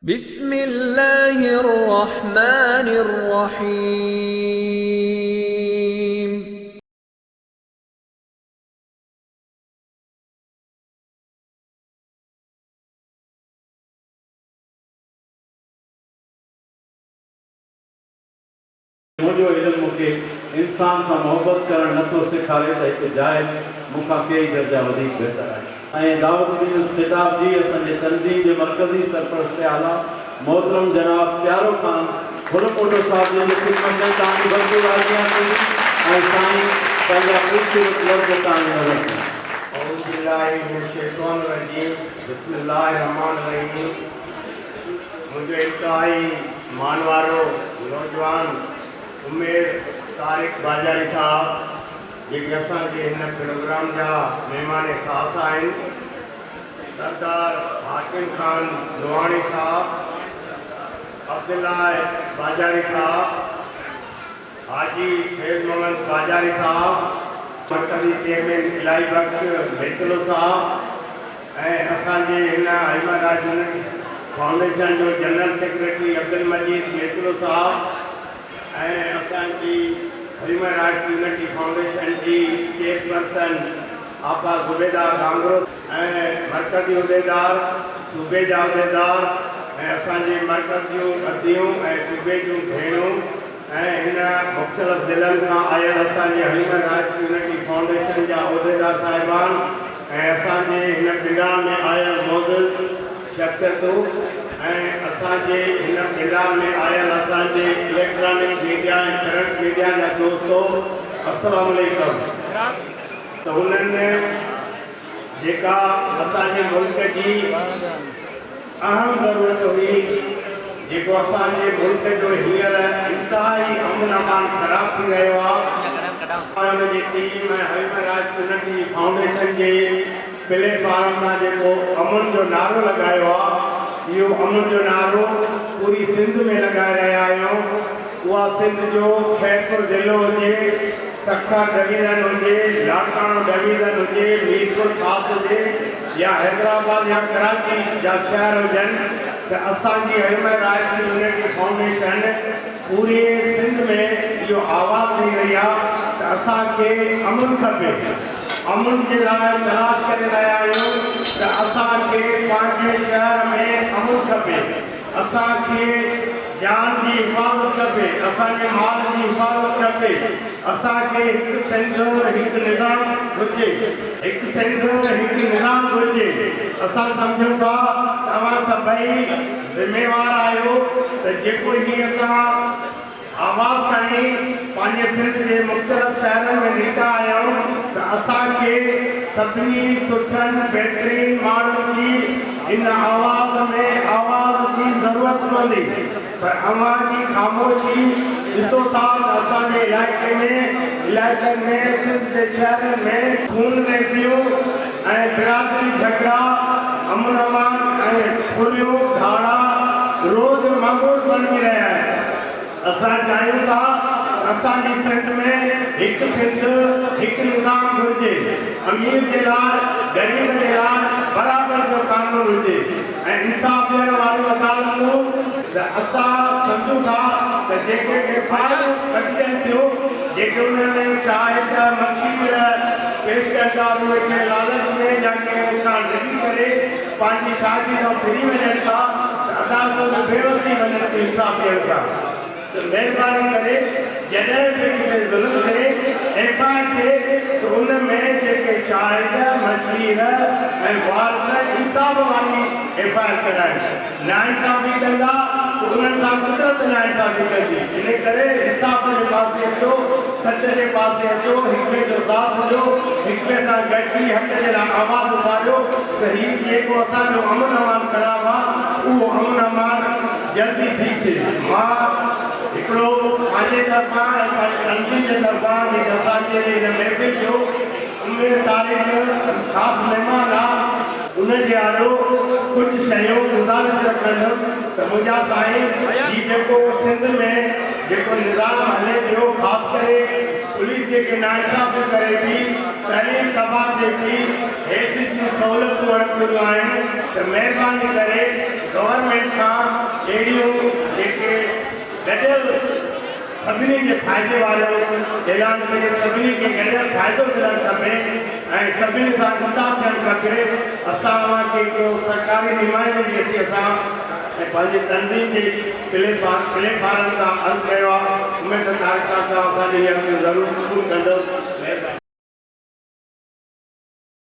बिस्मिल्लाहिर्रहमानिर्रहीम। मुझो इल्म मूंखे इंसान से मोहब्बत करण नथो सेखारे त हिकु जाइ मूंखां कई दर्जा वधीक बहितर आहे। दाऊद बिन खिताब जी असांजे तंज़ीम जे मरकज़ी सरपरस्त आला मोहतरम जनाब प्यारो खान खुरकोटो साहब जी खिदमत में तव्हांजी भरपूर आज्ञा कई ऐं साईं पंहिंजा ख़ूबसूरत लफ़्ज़ तव्हांजे नज़र कया। औज़ु बिल्लाहि मिनश शैतानिर रजीम। बिस्मिल्लाहिर रहमानिर रहीम। मुझे इंतहाई मान वारो नौजवान उमेर तारिक बाजारी साहब जेके असांजे हिन प्रोग्राम जा महिमान ख़ास आहिनि, सरदार हाशिम खान लोहाणी साहब, अब्दुल्ला बाजारी साहब, हाजी फैज़ मोहम्मद बाजारी साहब, मरकज़ी चेयरमैन इलाही बख्श बेतलो साहब ऐं असांजे हिन अहमदाबाद यूनिटी फाउंडेशन जो जनरल सेक्रेटरी अब्दुल मजीद बेतलो साहब ऐं असांजी हरिमराज यूनिटी फाउंडेशन जी चेयरपर्सन आपा ज़ुबेदार गांगरो ऐं मरकज़ी उहिदेदार सूबे जा उहिदेदार ऐं असांजे मरकज़ जूं अदियूं ऐं सूबे जूं भेणूं ऐं हिन मुख़्तलिफ़ ज़िलनि खां आयल असांजे हरिमराज यूनिटी फाउंडेशन जा उहिदेदार साहिबान ऐं असांजे हिन पिंडाल में आयल मौजूद शख़्सियतूं ऐं असांजे हिन पिंडाल में आयल असांजे इलेक्ट्रॉनिक मीडिया ऐं करंट मीडिया जा दोस्तो, अस्सलाम वालेकुम। त हुननि जेका असांजे मुल्क जी अहम ज़रूरत हुई, जेको असांजे मुल्क जो हींअर इंतिहाई अमन अमान ख़राब थी रहियो आहे, हुनजी टीम ऐं हरिमराज यूनिटी फाउंडेशन जे प्लेटफॉर्म तां जेको अमन जो नारो लगायो आहे, इहो अमन जो नारो पूरी सिंध में लगाए रहिया आहियूं। उहा सिंध जो खैरपुर ज़िलो हुजे, सखर डिवीज़न हुजे, लाड़काणो डिवीज़न हुजे, मीरपुर ख़ास हुजे या हैदराबाद या कराची जा शहर हुजनि, त असांजी हरिमराज यूनिटी फाउंडेशन पूरे सिंध में इहो आवाज़ ॾेई रही आहे त असांखे अमन खपे। अमन के लाइ तलाश करे रहिया आहियूं त असांखे पंहिंजे शहर में अमन खपे, असांखे जान जी हिफ़ाज़त खपे, असांजे माल जी हिफ़ाज़त खपे, असांखे हिकु सिंध हिकु निज़ाम घुरिजे, हिकु सिंध हिकु निज़ाम घुरिजे। असां सम्झूं था तव्हां सभई ज़िम्मेवार आहियो त जेको ही असां आवाज़ खणी पंहिंजे सिंध जे मुख़्तलिफ़ शहरनि में निकिता आहियूं त असांखे सभिनी सुठनि बहितरीन माण्हुनि जी इन आवाज़ में आवाज़ जी ज़रूरत पवंदी, पर अवां जी ख़ामोशी ॾिसो था त असांजे इलाइक़नि में सिंध जे शहरनि में खून रेज़ियूं ऐं बिरादरी झगड़ा, अमन अमान ऐं फुरियूं धाड़ा रोज़ मामूल बणिजी रहिया आहिनि। असां चाहियूं था असांजी सिंध में हिकु सिंध हिकु निज़ाम घुरिजे, अमीर जे लाइ ग़रीब जे लाइ बराबरि जो कानून हुजे ऐं इंसाफ़ ॾियण वारियूं अदालतूं। त असां सम्झूं था त जेके एफआईआर कढजनि थियूं, जेके उनमें शाहिद मशीर पेश कनि था, उहे कंहिं लालच में या कंहिं खां लॻी करे पंहिंजी शादी खां फिरी वञनि था, त अदालतूं में बेवसी वञनि थियूं इंसाफ़ ॾियण था। तो मेहरबानी करे जॾहिं बि किथे ज़ुल्म करे एफआईआर थिए त उन में जेके शाहिद मशीर ऐं वारिस इंसाफ़ वारी एफआईआर कराइनि। नाइंसाफ़ी कंदा त उन्हनि सां कुदरत नाइंसाफ़ी कंदी। इन करे इंसाफ़ जे पासे अचो, सच जे पासे अचो, हिकु जो साथ ॾियो, हिकु सां गॾिजी हक़ जे लाइ आवाज़ उथारियो त हीउ जेको असांजो अमन अमान ख़राबु आहे, उहो अमन अमान जल्दी ठीक थिए। मां हिकिड़ो पंहिंजे तरफ़ां ऐं पंहिंजे तंज़ीम जे तरफ़ां जेके असांजे हिन महफ़िल जो उमेर तारीख़ ख़ासि महिमान आहे, उनजे आॾो कुझु शयूं गुज़ारिश रखंदुमि त मुंहिंजा साईं ही जेको सिंध में जेको निज़ाम हले पियो ख़ासि करे पुलिस जेके नाइंसाफ़ी करे थी तइलीम तबाह थिए थी हेठि जूं सहूलियतूं अणपुरियूं आहिनि त महिरबानी करे गवर्नमेंट खां अहिड़ियूं जेके गॾियल सभिनी जे फ़ाइदे वारो ऐलान करे सभिनी खे गॾियल फ़ाइदो मिलणु खपे ऐं सभिनी सां इंसाफ़ थियणु खपे। असां खे हिकिड़ो सरकारी नुमाइंदे जी असां ऐं पंहिंजे तनज़ीम जे प्लेटफॉर्म तां अर्ज़ु कयो आहे। उमेद तारीख़ सां असांजे ज़रूरु क़बूलु कंदो।